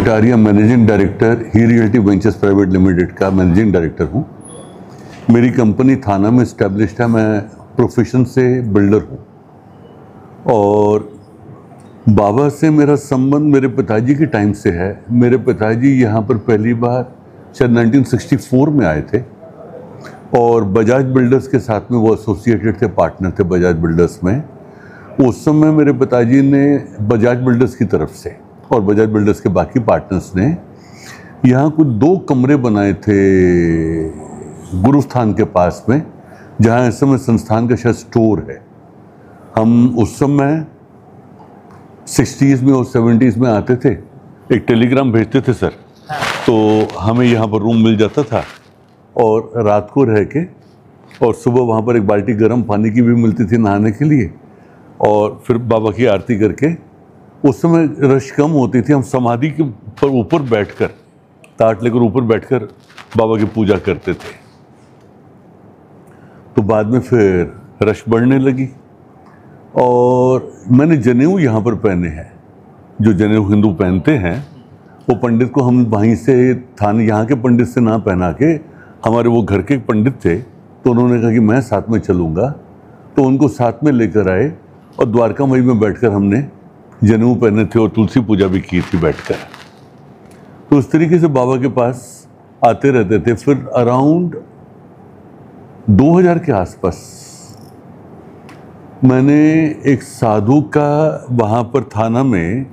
Kataria managing director ही realty ventures private limited का managing director हूँ। मेरी कंपनी थाना में इस्टेब्लिश्ड है। मैं प्रोफेशन से बिल्डर हूँ और बाबा से मेरा संबंध मेरे पिताजी के टाइम से है। मेरे पिताजी यहाँ पर पहली बार शायद 1964 में आए थे और बजाज बिल्डर्स के साथ में वो एसोसिएटेड थे, पार्टनर थे बजाज बिल्डर्स में। उस समय मेरे पिताजी ने बजाज बिल्डर्स की तरफ से और बजाज बिल्डर्स के बाकी पार्टनर्स ने यहाँ कुछ 2 कमरे बनाए थे गुरुस्थान के पास में, जहाँ इस समय संस्थान का शायद स्टोर है। हम उस समय 60s में और 70s में आते थे, एक टेलीग्राम भेजते थे सर, तो हमें यहाँ पर रूम मिल जाता था और रात को रह के और सुबह वहाँ पर एक बाल्टी गर्म पानी की भी मिलती थी नहाने के लिए और फिर बाबा की आरती करके। उस समय रश कम होती थी, हम समाधि के ऊपर बैठकर, ताट लेकर ऊपर बैठकर बाबा की पूजा करते थे। तो बाद में फिर रश बढ़ने लगी और मैंने जनेऊ यहाँ पर पहने हैं। जो जनेऊ हिंदू पहनते हैं वो पंडित को हम वहीं से थाने यहाँ के पंडित से ना पहना के, हमारे वो घर के पंडित थे तो उन्होंने कहा कि मैं साथ में चलूँगा, तो उनको साथ में लेकर आए और द्वारका मई में बैठकर हमने जनेऊ पहने थे और तुलसी पूजा भी की थी बैठकर। तो उस तरीके से बाबा के पास आते रहते थे। फिर अराउंड 2000 के आसपास मैंने एक साधु का वहाँ पर थाना में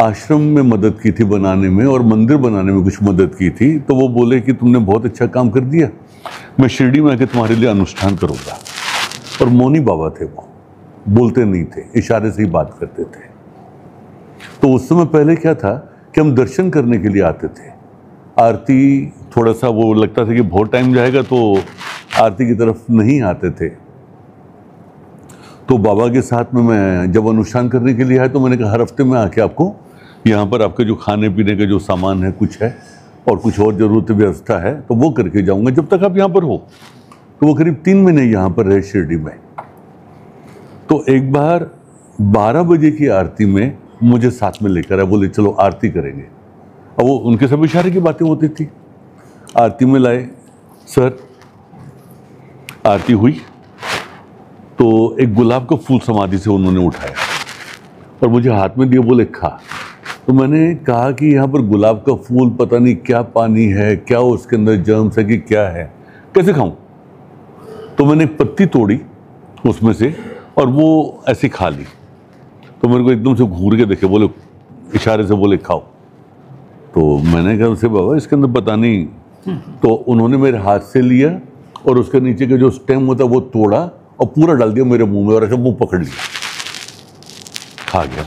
आश्रम में मदद की थी बनाने में और मंदिर बनाने में कुछ मदद की थी। तो वो बोले कि तुमने बहुत अच्छा काम कर दिया, मैं शिरडी में आके तुम्हारे लिए अनुष्ठान करूँगा। और मौनी बाबा थे, वो बोलते नहीं थे, इशारे से ही बात करते थे। तो उस समय पहले क्या था कि हम दर्शन करने के लिए आते थे। आरती थोड़ा सा वो लगता था कि बहुत टाइम जाएगा तो आरती की तरफ नहीं आते थे। तो बाबा के साथ में मैं जब अनुष्ठान करने के लिए आया तो मैंने कहा हर हफ्ते में आके आपको यहाँ पर आपके जो खाने पीने का जो सामान है कुछ है और कुछ और ज़रूरत व्यवस्था है तो वो करके जाऊँगा जब तक आप यहाँ पर हो। तो वो करीब 3 महीने यहाँ पर रहे शिरडी में। तो एक बार 12 बजे की आरती में मुझे साथ में लेकर आए, बोले चलो आरती करेंगे। अब वो उनके सब इशारे की बातें होती थी। आरती में लाए सर, आरती हुई तो एक गुलाब का फूल समाधि से उन्होंने उठाया और मुझे हाथ में दिया, बोले खा। तो मैंने कहा कि यहाँ पर गुलाब का फूल पता नहीं क्या पानी है, क्या उसके अंदर जर्म्स है कि क्या है, कैसे खाऊं। तो मैंने एक पत्ती तोड़ी उसमें से और वो ऐसी खा ली। तो मेरे को एकदम से घूर के देखे, बोले इशारे से बोले खाओ। तो मैंने कहा उसे बाबा इसके अंदर पता नहीं। तो उन्होंने मेरे हाथ से लिया और उसके नीचे का जो स्टेम होता है वो तोड़ा और पूरा डाल दिया मेरे मुंह में और ऐसे मुंह पकड़ लिया, खा गया।